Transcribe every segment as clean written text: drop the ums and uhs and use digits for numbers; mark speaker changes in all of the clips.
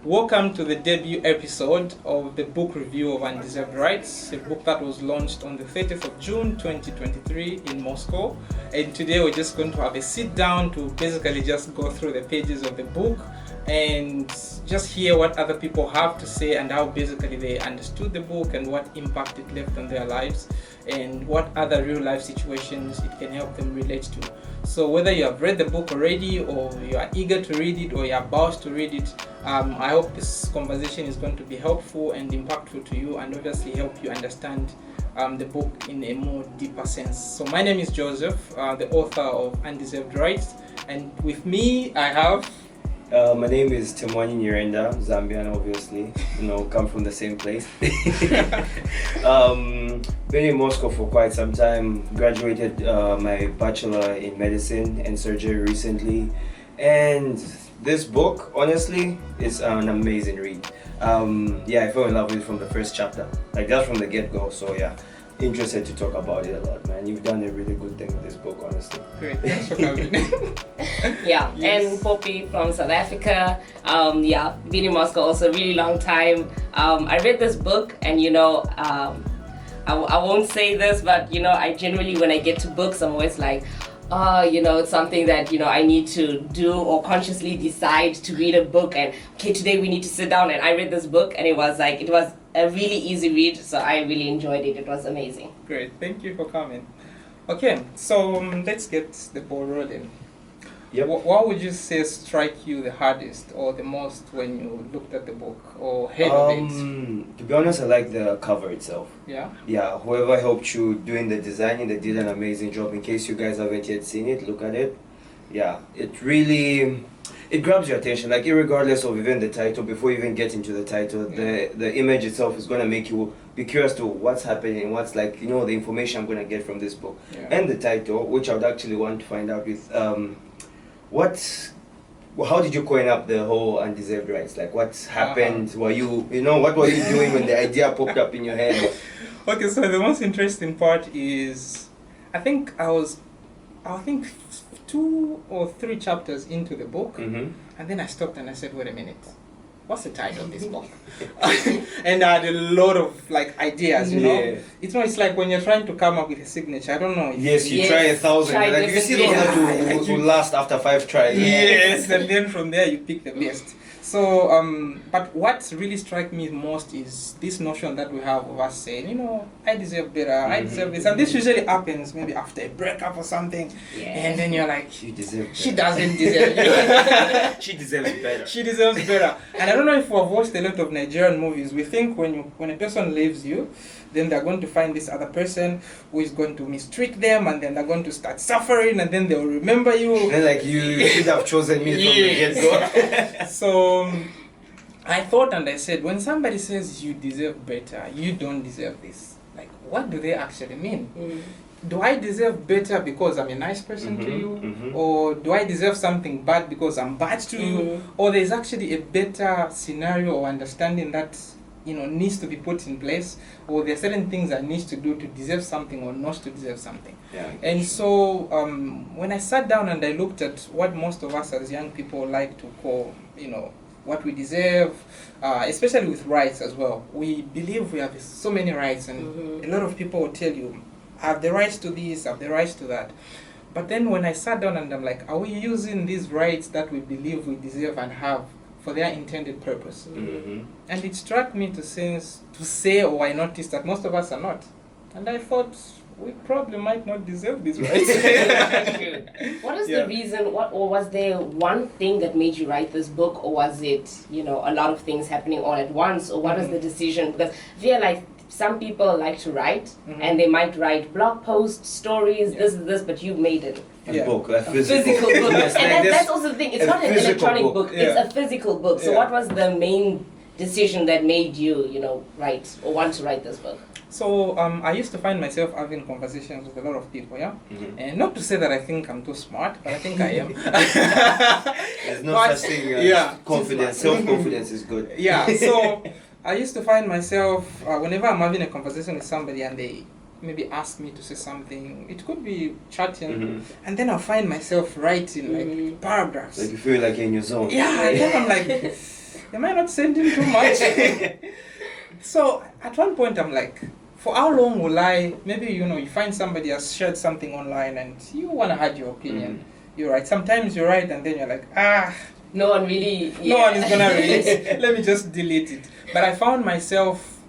Speaker 1: Welcome to the debut episode of the book review of Undeserved Rights, a book that was launched on the 30th of June 2023 in Moscow. And today we're just going to have a sit down to basically just go through the pages of the book and just hear what other people have to say and how basically they understood the book and what impact it left on their lives and what other real life situations it can help them relate to. So whether you have read the book already or you are eager to read it or you're about to read it, I hope this conversation is going to be helpful and impactful to you and obviously help you understand the book in a more deeper sense. So my name is Joseph, the author of Undeserved Rights, and with me I have...
Speaker 2: my name is Temwani Nyirenda, Zambian obviously, come from the same place. Been in Moscow for quite some time, graduated my bachelor in medicine and surgery recently, and this book, honestly, is an amazing read. I fell in love with it from the first chapter, like that's from the get-go, so yeah. Interested to talk about it a lot, man. You've done a really good thing with this book, honestly.
Speaker 1: Great, thanks for coming.
Speaker 3: Yes. And Poppy from South Africa. Been in Moscow also a really long time. I read this book and I won't say this, but I generally, when I get to books, I'm always like, it's something that, I need to do or consciously decide to read a book and, okay, today we need to sit down. And I read this book and it was a really easy read, so I really enjoyed it. It was amazing.
Speaker 1: Great, thank you for coming. Okay, so let's get the ball rolling.
Speaker 2: Yep.
Speaker 1: What would you say strike you the hardest or the most when you looked at the book or heard of it?
Speaker 2: To be honest, I like the cover itself.
Speaker 1: Yeah?
Speaker 2: Yeah, whoever helped you doing the designing, they did an amazing job. In case you guys haven't yet seen it, look at it. Yeah, it grabs your attention, like irregardless of even the title. Before you even get into the title, the image itself is going to make you be curious to what's happening, what's the information I'm going to get from this book.
Speaker 1: Yeah.
Speaker 2: And the title, which I would actually want to find out with how did you coin up the whole Undeserved Rights? Like what's happened? Were you, what were you doing when the idea popped up in your head?
Speaker 1: Okay, so the most interesting part is, I think 2 or 3 chapters into the book, and then I stopped and I said, wait a minute, what's the title of this book? And I had a lot of ideas, It's like when you're trying to come up with a signature, I don't know.
Speaker 2: You try 1,000, you see the one who last after 5 tries.
Speaker 1: Yes, and then from there you pick the best. So, but what really struck me most is this notion that we have of us saying, I deserve better, I deserve this. And this usually happens maybe after a breakup or something. Yeah. And then you're like,
Speaker 2: she deserves better.
Speaker 1: She doesn't deserve it.
Speaker 2: She deserves better.
Speaker 1: She deserves better. And I don't know if we've watched a lot of Nigerian movies. We think when a person leaves you, then they're going to find this other person who is going to mistreat them, and then they're going to start suffering, and then they'll remember you.
Speaker 2: And then you should have chosen me from the get-go.
Speaker 1: So I thought and I said, when somebody says you deserve better, you don't deserve this. What do they actually mean? Do I deserve better because I'm a nice person to you? Or do I deserve something bad because I'm bad to you? Or there's actually a better scenario or understanding that needs to be put in place, or there are certain things I need to do to deserve something or not to deserve something.
Speaker 2: Yeah,
Speaker 1: and so when I sat down and I looked at what most of us as young people like to call, what we deserve, especially with rights as well. We believe we have so many rights, and a lot of people will tell you, I have the rights to this, I have the rights to that. But then when I sat down and I'm like, are we using these rights that we believe we deserve and have for their intended purpose? And it struck me to say, or I noticed that most of us are not. And I thought, we probably might not deserve these rights.
Speaker 3: What is the reason, or was there one thing that made you write this book, or was it, a lot of things happening all at once, or what was the decision? Because I feel like some people like to write, and they might write blog posts, stories, this, but you made it.
Speaker 2: A book, a
Speaker 3: physical book.
Speaker 2: Yes,
Speaker 3: and that's also the thing, it's not an electronic book, it's a physical book. So what was the main decision that made you, write or want to write this book?
Speaker 1: So I used to find myself having conversations with a lot of people, and not to say that I think I'm too smart, but I think I am.
Speaker 2: There's no such thing as confidence. Self-confidence is good.
Speaker 1: Yeah, so I used to find myself, whenever I'm having a conversation with somebody and they maybe ask me to say something, it could be chatting, and then I'll find myself writing paragraphs.
Speaker 2: Like you feel like you're in your zone.
Speaker 1: Yeah, and then I'm like, am I not sending too much? So at one point I'm like, for how long will I, maybe, you find somebody has shared something online and you want to have your opinion. You're right. Sometimes you're right and then you're like,
Speaker 3: no one really...
Speaker 1: No one is going to read it. Let me just delete it. But I found myself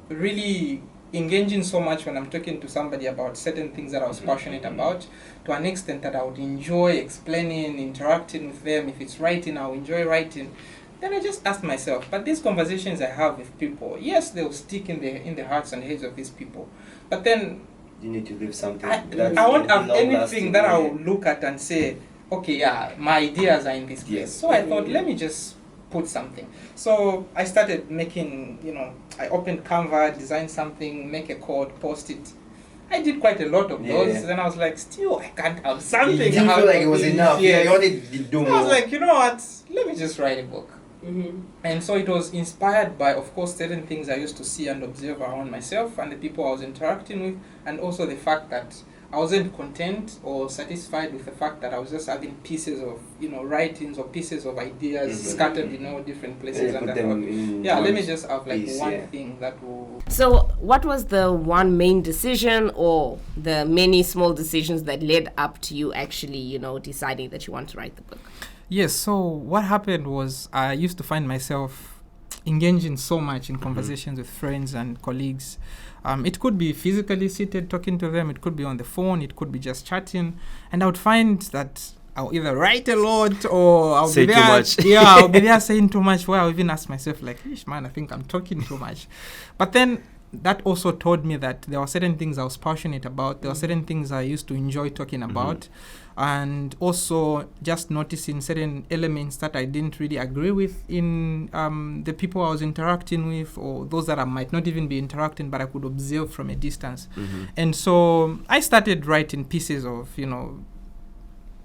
Speaker 1: really engaging so much when I'm talking to somebody about certain things that I was passionate about, to an extent that I would enjoy explaining, interacting with them. If it's writing, I'll enjoy writing. Then I just asked myself, but these conversations I have with people, yes, they'll stick in the hearts and heads of these people. But then
Speaker 2: you need to live something.
Speaker 1: I won't have anything that I will look at and say, okay, yeah, my ideas are in this place.
Speaker 2: Yes.
Speaker 1: So I thought, let me just put something. So I started making, I opened Canva, designed something, make a code, post it. I did quite a lot of those. Then I was like, still, I can't have something.
Speaker 2: You didn't feel like it was enough. Yeah, you wanted to do more.
Speaker 1: I was like, you know what? Let me just write a book. And so it was inspired by, of course, certain things I used to see and observe around myself and the people I was interacting with, and also the fact that I wasn't content or satisfied with the fact that I was just having pieces of, writings or pieces of ideas scattered in all different places. And let me just have like one thing that will...
Speaker 3: So what was the one main decision or the many small decisions that led up to you actually, deciding that you want to write the book?
Speaker 1: Yes, so what happened was I used to find myself engaging so much in conversations with friends and colleagues. It could be physically seated talking to them, it could be on the phone, it could be just chatting, and I would find that I'll either write a lot or I'll
Speaker 2: say
Speaker 1: be
Speaker 2: too
Speaker 1: there,
Speaker 2: much.
Speaker 1: I'll be there saying too much, where I'll even ask myself like, man, I think I'm talking too much. But then that also told me that there were certain things I was passionate about, there were certain things I used to enjoy talking about, and also just noticing certain elements that I didn't really agree with in the people I was interacting with, or those that I might not even be interacting, but I could observe from a distance. And so I started writing pieces of,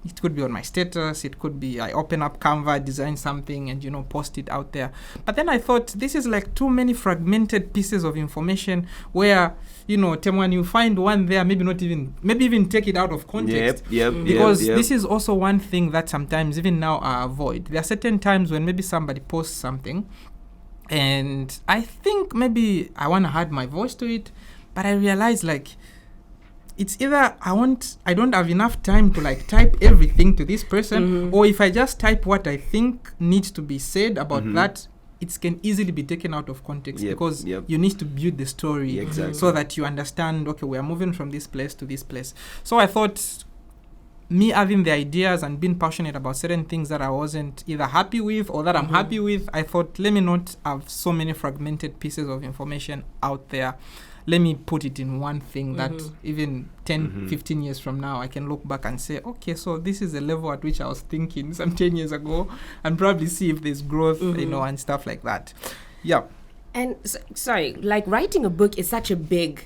Speaker 1: it could be on my status, it could be I open up Canva, design something and, post it out there. But then I thought this is like too many fragmented pieces of information where, Temwani, you find one there, maybe even take it out of context. Because this is also one thing that sometimes, even now, I avoid. There are certain times when maybe somebody posts something and I think maybe I want to add my voice to it, but I realize like, it's either I don't have enough time to like type everything to this person, or if I just type what I think needs to be said about that, it can easily be taken out of context because you need to build the story so that you understand, okay, we are moving from this place to this place. So I thought me having the ideas and being passionate about certain things that I wasn't either happy with or that I'm happy with, I thought, let me not have so many fragmented pieces of information out there. Let me put it in one thing that even 10, 15 years from now, I can look back and say, okay, so this is the level at which I was thinking some 10 years ago, and probably see if there's growth, and stuff like that. Yeah.
Speaker 3: And sorry, like writing a book is such a big,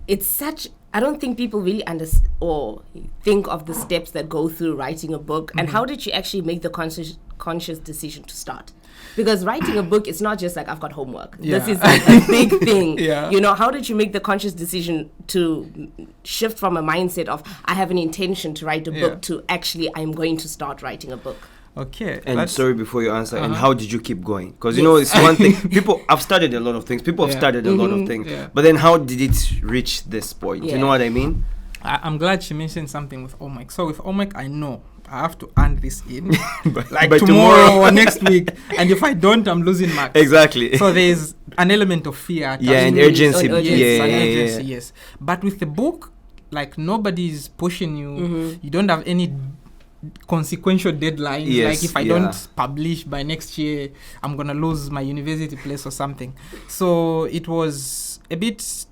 Speaker 3: I don't think people really understand or think of the steps that go through writing a book. And how did you actually make the conscious decision to start? Because writing a book is not just like, I've got homework. This is like a big thing. How did you make the conscious decision to shift from a mindset of, I have an intention to write a book to actually, I'm going to start writing a book?
Speaker 2: Okay. And sorry, before you answer, and how did you keep going? Because, it's one thing. People have started a lot of things. People have started a lot of things. But then how did it reach this point? You know what I mean?
Speaker 1: I'm glad she mentioned something with OMIC. So with OMIC, I know I have to earn this in
Speaker 2: by
Speaker 1: tomorrow or next week, and if I don't, I'm losing marks.
Speaker 2: Exactly.
Speaker 1: So there's an element of fear.
Speaker 2: And urgency.
Speaker 1: Yes. But with the book, like nobody's pushing you. You don't have any consequential deadlines. Like if I don't publish by next year, I'm gonna lose my university place or something. So it was a bit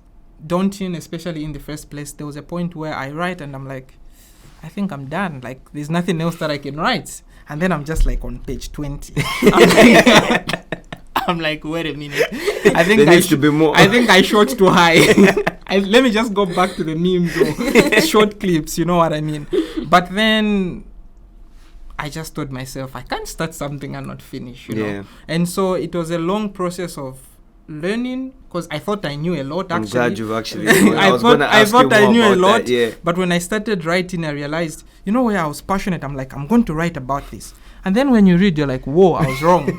Speaker 1: daunting, especially in the first place. There was a point where I write and I'm like, I think I'm done. Like, there's nothing else that I can write. And then I'm just like on page 20. I'm like, wait a minute. I think
Speaker 2: there needs to be more.
Speaker 1: I think I shot too high. Let me just go back to the memes or short clips, you know what I mean? But then I just told myself, I can't start something and not finish, you know? And so it was a long process of learning, because I thought I knew a lot. Actually,
Speaker 2: I'm glad you've actually.
Speaker 1: I thought I knew a lot. But when I started writing, I realized, where I was passionate. I'm like, I'm going to write about this. And then when you read, you're like, whoa, I was wrong.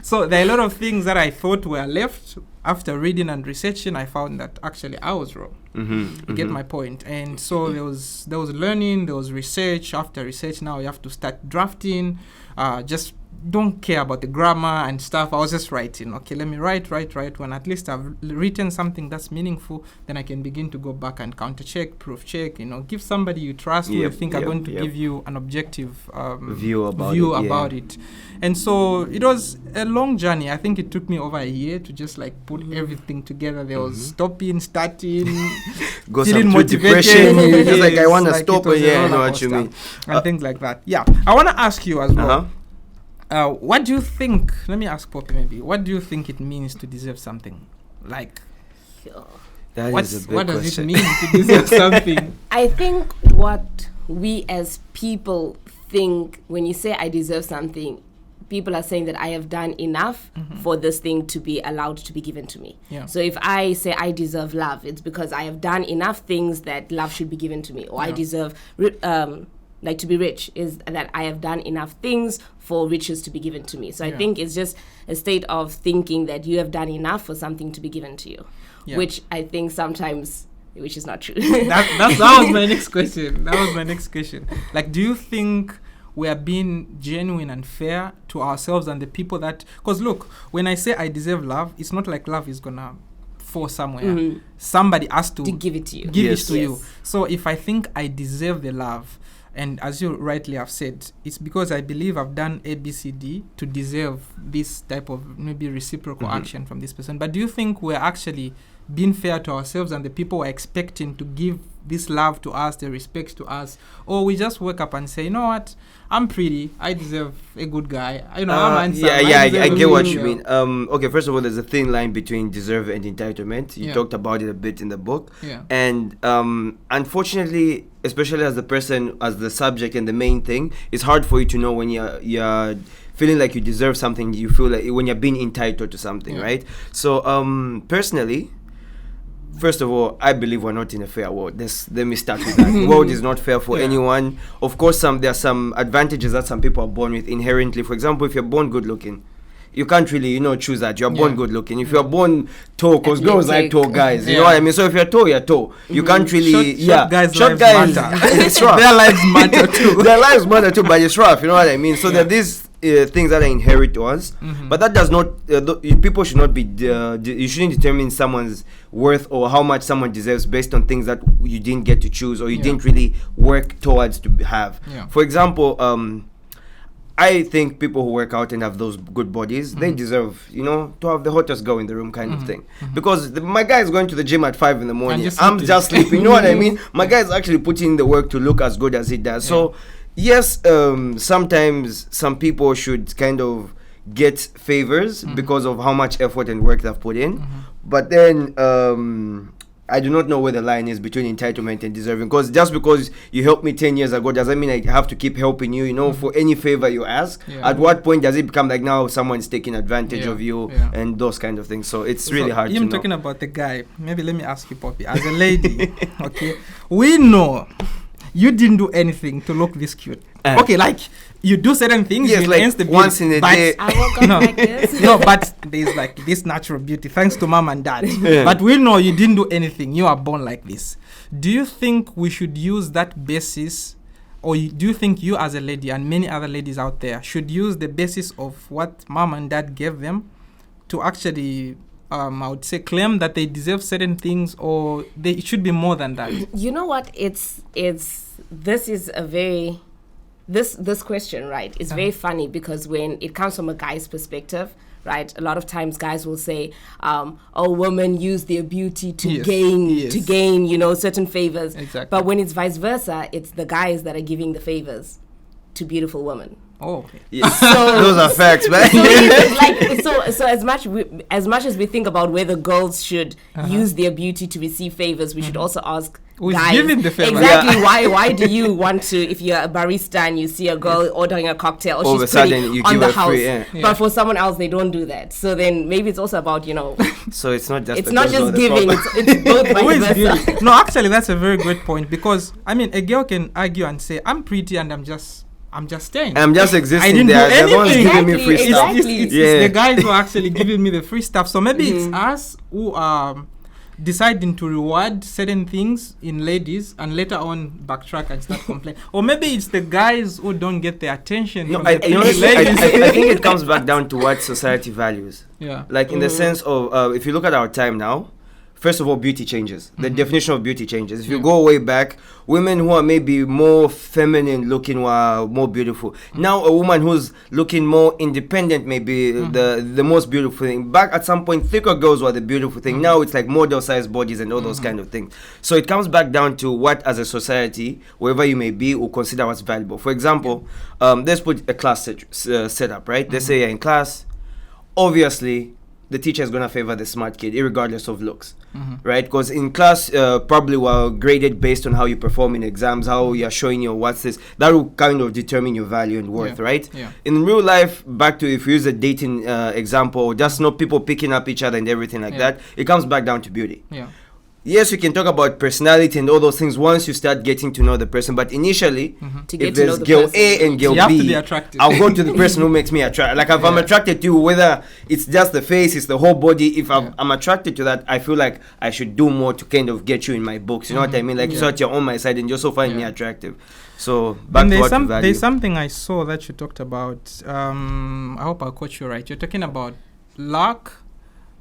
Speaker 1: So there are a lot of things that I thought were left. After reading and researching, I found that actually I was wrong. You get my point. And so there was learning, there was research. After research, now you have to start drafting. Just don't care about the grammar and stuff. I was just writing. Okay, let me write. When at least I've written something that's meaningful, then I can begin to go back and counter check, proof check. Give somebody you trust who you think are going to give you an objective view about it. And so it was a long journey. I think it took me over a year to just like put everything together. There was stopping, starting, feeling motivated.
Speaker 2: Just like I want to stop. I know what you mean.
Speaker 1: And things like that. Yeah, I want to ask you as well. What do you think? Let me ask Poppy maybe. What do you think it means to deserve something? Like,
Speaker 2: that is a big
Speaker 1: what does
Speaker 2: question.
Speaker 1: it mean to deserve something?
Speaker 3: I think what we as people think when you say I deserve something, people are saying that I have done enough for this thing to be allowed to be given to me.
Speaker 1: Yeah.
Speaker 3: So if I say I deserve love, it's because I have done enough things that love should be given to me, or I deserve like to be rich, is that I have done enough things for riches to be given to me. So I think it's just a state of thinking that you have done enough for something to be given to you, which I think sometimes, which is not true.
Speaker 1: That was my next question. Like, do you think we are being genuine and fair to ourselves and the people that... Because look, when I say I deserve love, it's not like love is going to fall somewhere. Somebody has to
Speaker 3: give it to you.
Speaker 1: Give it to you. So if I think I deserve the love, and as you rightly have said, it's because I believe I've done A, B, C, D to deserve this type of maybe reciprocal action from this person. But do you think we're actually being fair to ourselves and the people we're expecting to give this love to us, the respect to us? Or we just wake up and say, you know what, I'm pretty, I deserve a good guy. I'm handsome.
Speaker 2: I get what you mean. Okay, first of all, there's a thin line between deserve and entitlement. You talked about it a bit in the book. And unfortunately, especially as the person, as the subject and the main thing, it's hard for you to know when you're feeling like you deserve something. You feel like when you're being entitled to something, right? So personally, first of all, I believe we're not in a fair world. Let me start with that. The world is not fair for anyone. Of course, there are some advantages that some people are born with inherently. For example, if you're born good looking, you can't really, choose that. You're born good looking. If you're born tall, because girls like tall guys, you know what I mean? So if you're tall, you're tall. You can't really, short guys matter. It's rough.
Speaker 1: Their lives matter too.
Speaker 2: Their lives matter too, but it's rough, you know what I mean? So there are these things that are inherent to us, but that does not, people should not be, you shouldn't determine someone's worth or how much someone deserves based on things that you didn't get to choose or you didn't really work towards to have. For example, I think people who work out and have those good bodies, they deserve, to have the hottest girl in the room kind of thing. Because my guy is going to the gym at 5 in the morning. I'm just sleeping. You know what I mean? My guy is actually putting in the work to look as good as he does. So, yes, sometimes some people should kind of get favors because of how much effort and work they've put in. But then I do not know where the line is between entitlement and deserving, because just because you helped me 10 years ago doesn't mean I have to keep helping you, for any favor you ask. At what point does it become like now someone's taking advantage of you and those kind of things? So it's really hard to know.
Speaker 1: Even talking about the guy, maybe let me ask you, Poppy, as a lady, okay, we know you didn't do anything to look this cute. Okay, like you do certain things,
Speaker 2: yes, like the once in a day.
Speaker 3: I woke up like this.
Speaker 1: No, but there's like this natural beauty thanks to mom and dad. But we know you didn't do anything. You are born like this. Do you think we should use that basis, or do you think you as a lady and many other ladies out there should use the basis of what mom and dad gave them to actually I would say claim that they deserve certain things, or it should be more than that?
Speaker 3: You know what? This is a very this question, right? It's very funny because when it comes from a guy's perspective, right? A lot of times guys will say, women use their beauty to gain, certain favors.
Speaker 1: Exactly.
Speaker 3: But when it's vice versa, it's the guys that are giving the favors to beautiful women.
Speaker 1: Oh, okay.
Speaker 2: Yeah. So those are facts, man.
Speaker 3: So as much as we think about whether girls should use their beauty to receive favors, we should also ask guys,
Speaker 1: giving the favor.
Speaker 3: Exactly. Why do you want to, if you're a barista and you see a girl ordering a cocktail,
Speaker 2: all
Speaker 3: she's
Speaker 2: of a
Speaker 3: pretty
Speaker 2: sudden you
Speaker 3: on
Speaker 2: give
Speaker 3: the
Speaker 2: her
Speaker 3: house,
Speaker 2: free,
Speaker 3: but for someone else they don't do that. So then maybe it's also about
Speaker 2: So it's not just
Speaker 3: giving. It's both vice versa.
Speaker 1: No, actually that's a very great point, because I mean a girl can argue and say I'm pretty and I'm I'm just staying.
Speaker 2: I'm just existing.
Speaker 1: I didn't
Speaker 2: there.
Speaker 1: do
Speaker 2: They're the ones
Speaker 1: anything.
Speaker 2: giving me free
Speaker 3: Exactly,
Speaker 2: stuff.
Speaker 3: exactly.
Speaker 1: It's the guys who are actually giving me the free stuff. So maybe it's us who are deciding to reward certain things in ladies and later on backtrack and start complaining. Or maybe it's the guys who don't get the attention.
Speaker 2: No,
Speaker 1: from
Speaker 2: I
Speaker 1: the ladies.
Speaker 2: I think it comes back down to what society values.
Speaker 1: Yeah.
Speaker 2: Like in the sense of, if you look at our time now, first of all, beauty changes. The definition of beauty changes. If you go way back, women who are maybe more feminine looking were more beautiful. Now a woman who's looking more independent may be the most beautiful thing. Back at some point, thicker girls were the beautiful thing. Now it's like model-sized bodies and all those kind of things. So it comes back down to what, as a society, wherever you may be, will consider what's valuable. For example, let's put a class setup, right? Let's say you're in class. Obviously, the teacher is going to favor the smart kid, irregardless of looks, right? Because in class, probably we're graded based on how you perform in exams, how you're showing your what's this. That will kind of determine your value and worth, right?
Speaker 1: Yeah.
Speaker 2: In real life, back to if you use a dating example, or just not people picking up each other and everything like that, it comes back down to beauty.
Speaker 1: Yeah.
Speaker 2: Yes, you can talk about personality and all those things once you start getting to know the person. But initially,
Speaker 3: To get
Speaker 2: if
Speaker 3: to know
Speaker 2: there's
Speaker 3: the
Speaker 2: girl
Speaker 3: person.
Speaker 2: A and girl
Speaker 1: You have to
Speaker 2: B,
Speaker 1: be attracted.
Speaker 2: I'll go to the person who makes me attracted. Like if I'm attracted to you, whether it's just the face, it's the whole body. If I'm attracted to that, I feel like I should do more to kind of get you in my books. You know what I mean? Like so that you're on my side and you also find me attractive. So back
Speaker 1: And
Speaker 2: to what
Speaker 1: there's,
Speaker 2: you value.
Speaker 1: there's something I saw that you talked about. I hope I caught you right. You're talking about luck,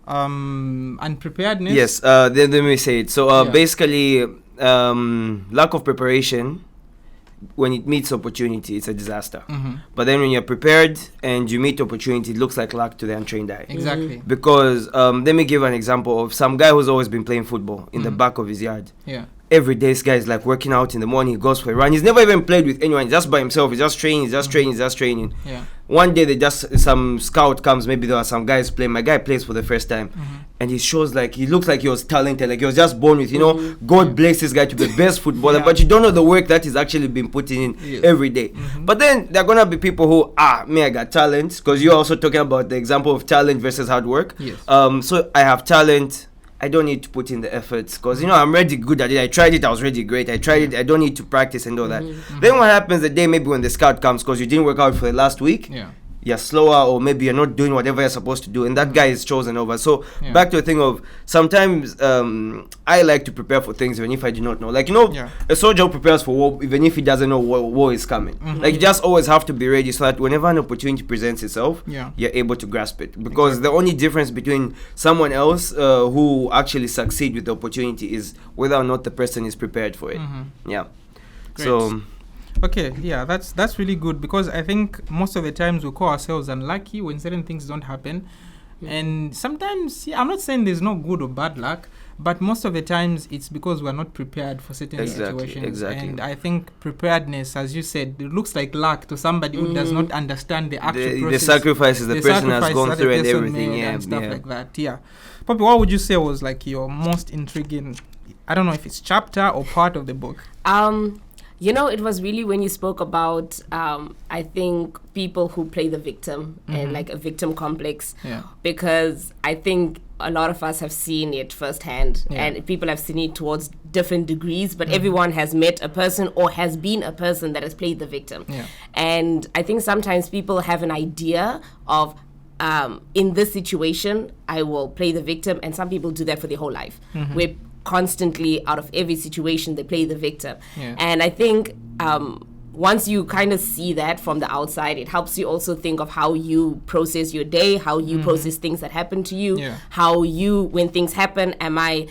Speaker 1: unpreparedness.
Speaker 2: Yes, let me say it. So basically, lack of preparation, when it meets opportunity, it's a disaster. But then when you're prepared and you meet opportunity, it looks like luck to the untrained eye.
Speaker 1: Exactly.
Speaker 2: Because let me give an example of some guy who's always been playing football in the back of his yard.
Speaker 1: Yeah.
Speaker 2: Every day this guy is like working out in the morning, he goes for a run. He's never even played with anyone, just by himself. He's just training,
Speaker 1: Yeah.
Speaker 2: One day some scout comes, maybe there are some guys playing. My guy plays for the first time, and he shows like he looks like he was talented, like he was just born with, God bless this guy to be the best footballer. But you don't know the work that he's actually been putting in every day. But then there are gonna be people who I got talent, because you're also talking about the example of talent versus hard work.
Speaker 1: Yes.
Speaker 2: So I have talent. I don't need to put in the efforts because I'm already good at it. I tried it, I was really great. I tried it, I don't need to practice and all that. Then what happens the day maybe when the scout comes, because you didn't work out for the last week, you're slower, or maybe you're not doing whatever you're supposed to do, and that guy is chosen over. So back to the thing of sometimes I like to prepare for things even if I do not know. Like a soldier prepares for war even if he doesn't know war is coming. Like you just always have to be ready so that whenever an opportunity presents itself, you're able to grasp it. Because the only difference between someone else who actually succeed with the opportunity is whether or not the person is prepared for it. Yeah.
Speaker 1: Great.
Speaker 2: So.
Speaker 1: Okay, that's really good, because I think most of the times we call ourselves unlucky when certain things don't happen. And sometimes, I'm not saying there's no good or bad luck, but most of the times it's because we're not prepared for certain situations.
Speaker 2: Exactly.
Speaker 1: And I think preparedness, as you said, it looks like luck to somebody who does not understand the actual process.
Speaker 2: The sacrifices the person has gone through and everything.
Speaker 1: And stuff like that. Yeah. Poppy, what would you say was like your most intriguing, I don't know if it's chapter or part of the book?
Speaker 3: It was really when you spoke about, I think, people who play the victim and like a victim complex.
Speaker 1: Yeah.
Speaker 3: Because I think a lot of us have seen it firsthand, and people have seen it towards different degrees, but everyone has met a person or has been a person that has played the victim. Yeah. And I think sometimes people have an idea of, in this situation, I will play the victim, and some people do that for their whole life. Where constantly out of every situation they play the victim. And I think once you kind of see that from the outside, it helps you also think of how you process your day, how you process things that happen to you, how you, when things happen, am I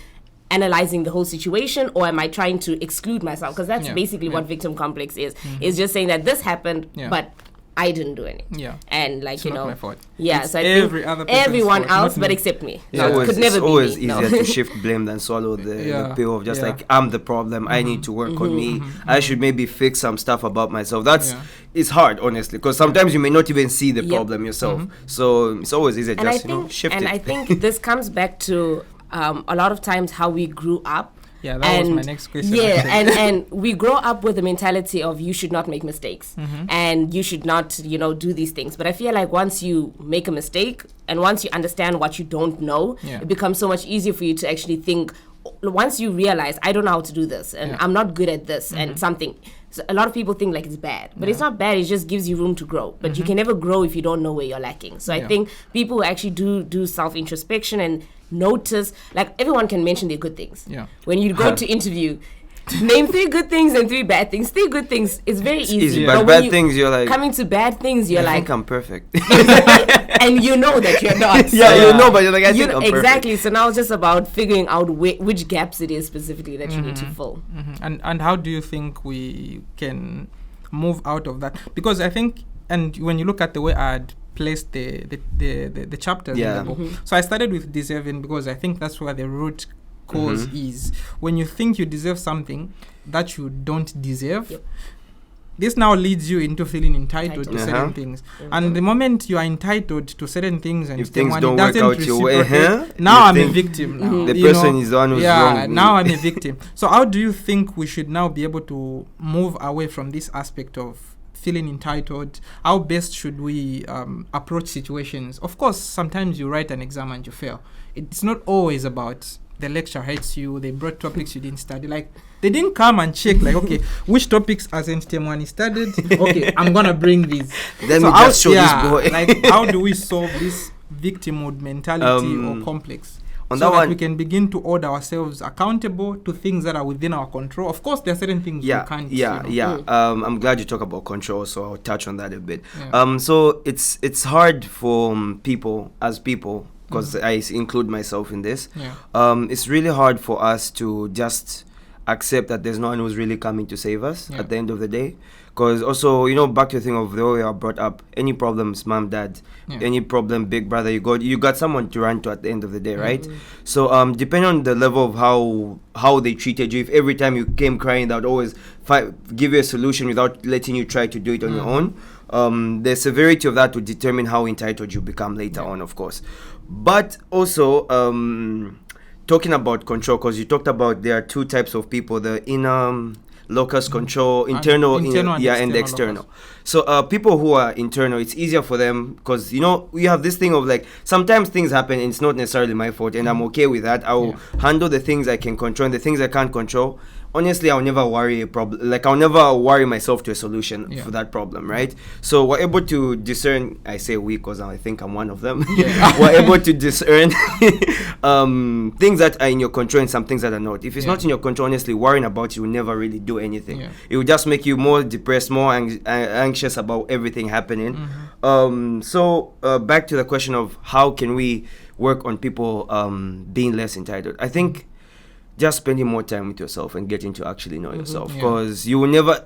Speaker 3: analyzing the whole situation or am I trying to exclude myself? Because that's basically what victim complex is. It's just saying that this happened, but I didn't do anything. Yeah. And like,
Speaker 1: it's not my fault.
Speaker 3: Yeah.
Speaker 1: It's
Speaker 3: so I
Speaker 1: every
Speaker 3: think
Speaker 1: other
Speaker 3: everyone else but except me. So it could never be me.
Speaker 2: It's always easier to shift blame than swallow the pill of just like, I'm the problem, I need to work on me, I should maybe fix some stuff about myself. It's hard, honestly, because sometimes you may not even see the problem yourself. So it's always easier just, shift it.
Speaker 3: And I think this comes back to a lot of times how we grew up.
Speaker 1: Yeah, that was my next question.
Speaker 3: Yeah, and we grow up with the mentality of you should not make mistakes and you should not, do these things. But I feel like once you make a mistake and once you understand what you don't know, it becomes so much easier for you to actually think. Once you realize, I don't know how to do this and I'm not good at this and something, So a lot of people think like it's bad, but it's not bad. It just gives you room to grow. But you can never grow if you don't know where you're lacking. So I think people who actually do self-introspection and notice, like everyone can mention their good things.
Speaker 1: Yeah.
Speaker 3: When you go to interview, name 3 good things and 3 bad things. 3 good things, it's very easy.
Speaker 2: But bad things, you're like,
Speaker 3: coming to bad things, you're
Speaker 2: I
Speaker 3: like,
Speaker 2: think I'm perfect.
Speaker 3: and you know that you're not.
Speaker 2: You know, but you're like, I think I'm perfect.
Speaker 3: Exactly. So now it's just about figuring out which gaps it is specifically that you need to fill.
Speaker 1: And how do you think we can move out of that? Because I think, and when you look at the way I'd placed the chapters in the book, so I started with deserving because I think that's where the root cause is. When you think you deserve something that you don't deserve, this now leads you into feeling entitled to certain things. And the moment you are entitled to certain things and
Speaker 2: if things don't work out your way,
Speaker 1: now I'm a victim. Now.
Speaker 2: The person is the one who's wrong.
Speaker 1: Yeah, now I'm a victim. So how do you think we should now be able to move away from this aspect of feeling entitled? How best should we approach situations? Of course, sometimes you write an exam and you fail. It's not always about the lecture hates you, they brought topics you didn't study. Like, they didn't come and check, like, okay, which topics has Temwani studied? Okay, I'm going to bring these.
Speaker 2: Let me just show this boy.
Speaker 1: Like, how do we solve this victimhood mentality or complex?
Speaker 2: On
Speaker 1: so
Speaker 2: that one,
Speaker 1: we can begin to hold ourselves accountable to things that are within our control. Of course, there are certain things we can't.
Speaker 2: I'm glad you talk about control, so I'll touch on that a bit. So it's hard for people, because I include myself in this. It's really hard for us to just accept that there's no one who's really coming to save us at the end of the day. Because also, back to the thing of the way we are brought up, any problems, mom, dad, any problem, big brother, you got someone to run to at the end of the day, right? So depending on the level of how they treated you, if every time you came crying, they would always give you a solution without letting you try to do it on your own, the severity of that would determine how entitled you become later on, of course. But also, talking about control, because you talked about there are 2 types of people, the inner locus control, internal and external.
Speaker 1: Locus.
Speaker 2: So people who are internal, it's easier for them because, we have this thing of like, sometimes things happen and it's not necessarily my fault and I'm okay with that. I'll handle the things I can control and the things I can't control. Honestly, I'll never worry I'll never worry myself to a solution for that problem, right? So we're able to discern, I say we because I think I'm one of them. We're able to discern things that are in your control and some things that are not. If it's not in your control, honestly, worrying about it will never really do anything. It will just make you more depressed, more anxious about everything happening. So back to the question of how can we work on people being less entitled. I think just spending more time with yourself and getting to actually know yourself, because you will never,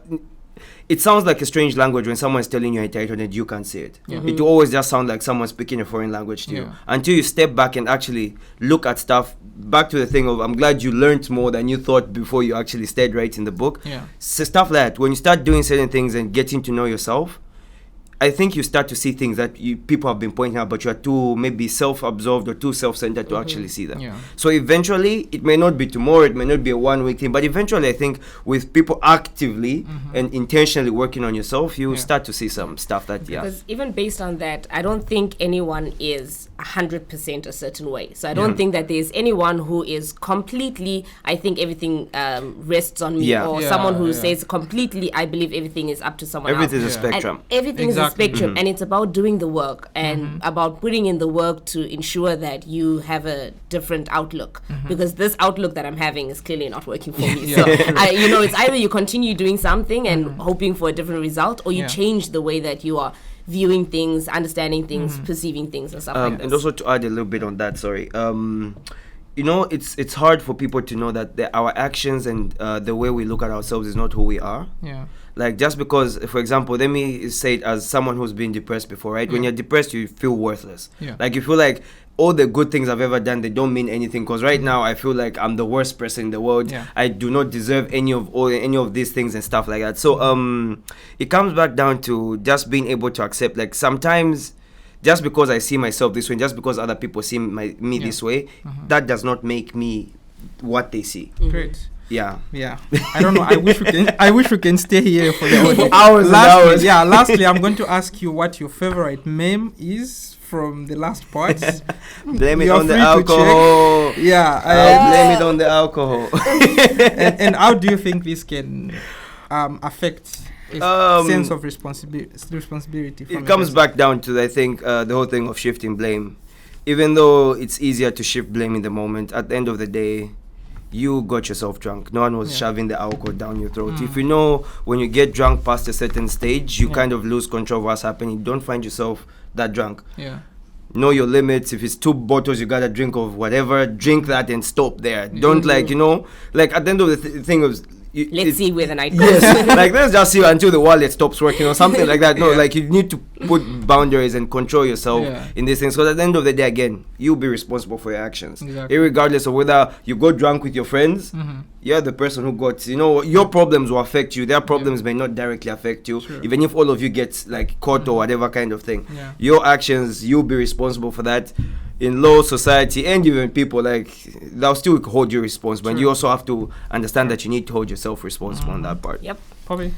Speaker 2: it sounds like a strange language when someone's telling you entitled and you can't say it. It will always just sound like someone speaking a foreign language to you until you step back and actually look at stuff. Back to the thing of, I'm glad you learned more than you thought before you actually started writing the book. So stuff like that, when you start doing certain things and getting to know yourself, I think you start to see things that people have been pointing out, but you are too maybe self-absorbed or too self-centered to actually see them. So eventually, it may not be tomorrow, it may not be a one-week thing, but eventually I think with people actively and intentionally working on yourself, you start to see some stuff that,
Speaker 3: Because even based on that, I don't think anyone is 100% a certain way. So I don't think that there's anyone who is completely, I think everything rests on me, or someone who says completely, I believe everything is up to someone else.
Speaker 2: Everything is a spectrum.
Speaker 3: And everything is a spectrum, and it's about doing the work and about putting in the work to ensure that you have a different outlook, because this outlook that I'm having is clearly not working for me. So it's either you continue doing something and hoping for a different result, or you change the way that you are viewing things, understanding things, perceiving things, and stuff like that.
Speaker 2: And also to add a little bit on that, it's hard for people to know that our actions and the way we look at ourselves is not who we are. Like, just because, for example, let me say it as someone who's been depressed before, right? When you're depressed, you feel worthless. Like, you feel like all the good things I've ever done, they don't mean anything. Because right now, I feel like I'm the worst person in the world. I do not deserve any of these things and stuff like that. So it comes back down to just being able to accept, like, sometimes just because I see myself this way, just because other people see me this way, that does not make me what they see.
Speaker 1: Great.
Speaker 2: Yeah.
Speaker 1: I don't know. I wish we can stay here for
Speaker 2: hours and hours.
Speaker 1: Lastly, I'm going to ask you what your favorite meme is from the last part.
Speaker 2: Blame it on the alcohol.
Speaker 1: Yeah.
Speaker 2: Blame it on the alcohol.
Speaker 1: And how do you think this can affect a sense of responsibility?
Speaker 2: It comes back down to, I think, the whole thing of shifting blame. Even though it's easier to shift blame in the moment, at the end of the day, you got yourself drunk. No one was shoving the alcohol down your throat. If you know when you get drunk past a certain stage, you kind of lose control of what's happening. Don't find yourself that drunk. Know your limits. If it's 2 bottles you gotta drink of whatever, drink that and stop there. Don't like, like at the end of the thing of
Speaker 3: let's see where the night goes.
Speaker 2: Yes, like let's just see until the wallet stops working or something like that. No, like you need to put boundaries and control yourself in these things, because at the end of the day, again, you'll be responsible for your actions, regardless of whether you go drunk with your friends. You're the person who got, your problems will affect you. Their problems may not directly affect you. Even if all of you get like caught or whatever kind of thing, your actions, you'll be responsible for that. In law, society, and even people, like, they'll still hold you responsible. And you also have to understand that you need to hold yourself responsible on that part.
Speaker 3: Yep.
Speaker 1: Probably.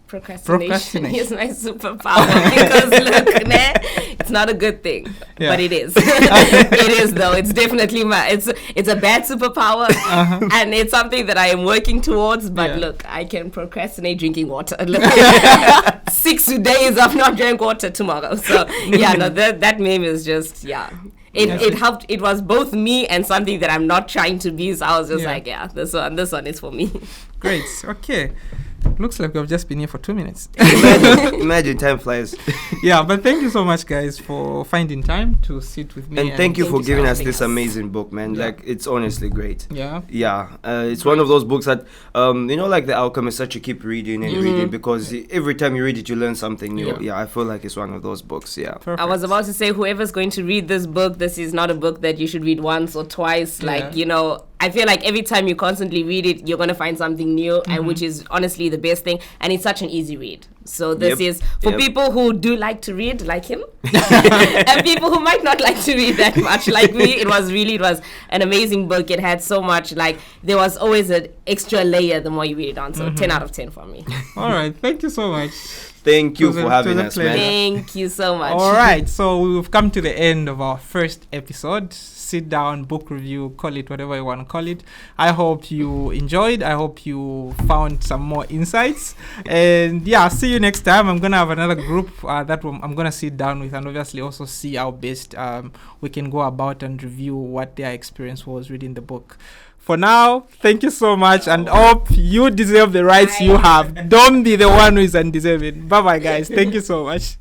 Speaker 3: Procrastination is my superpower, because look, it's not a good thing, but it is. It is, though. It's definitely it's a bad superpower, and it's something that I am working towards. But look, I can procrastinate drinking water. Look, 6 days I've not drank water tomorrow. So that meme is just It helped. It was both me and something that I'm not trying to be. So I was just like, this one is for me.
Speaker 1: Great. Okay. Looks like we've just been here for 2 minutes.
Speaker 2: Imagine time flies.
Speaker 1: But thank you so much, guys, for finding time to sit with me.
Speaker 2: And thank you for giving us this amazing book, man. Like, it's honestly great. It's one of those books that, like The Alchemist, that you keep reading and reading, because every time you read it, you learn something new. I feel like it's one of those books.
Speaker 3: I was about to say, whoever's going to read this book, this is not a book that you should read once or twice. Like, I feel like every time you constantly read it, you're going to find something new, and which is honestly the best thing. And it's such an easy read. So this is for people who do like to read, like him, and people who might not like to read that much, like me. It was an amazing book. It had so much, like, there was always an extra layer the more you read it on. So 10 out of 10 for me.
Speaker 1: All right. Thank you so much.
Speaker 2: Thank you for having us, man.
Speaker 3: Thank you so much.
Speaker 1: All right. So we've come to the end of our first episode. Sit down, book review, call it whatever you want to call it. I hope you enjoyed. I hope you found some more insights. And see you next time. I'm going to have another group that I'm going to sit down with, and obviously also see how best we can go about and review what their experience was reading the book. For now, thank you so much, and hope you deserve the rights you have. Don't be the one who is undeserving. Bye-bye, guys. Thank you so much.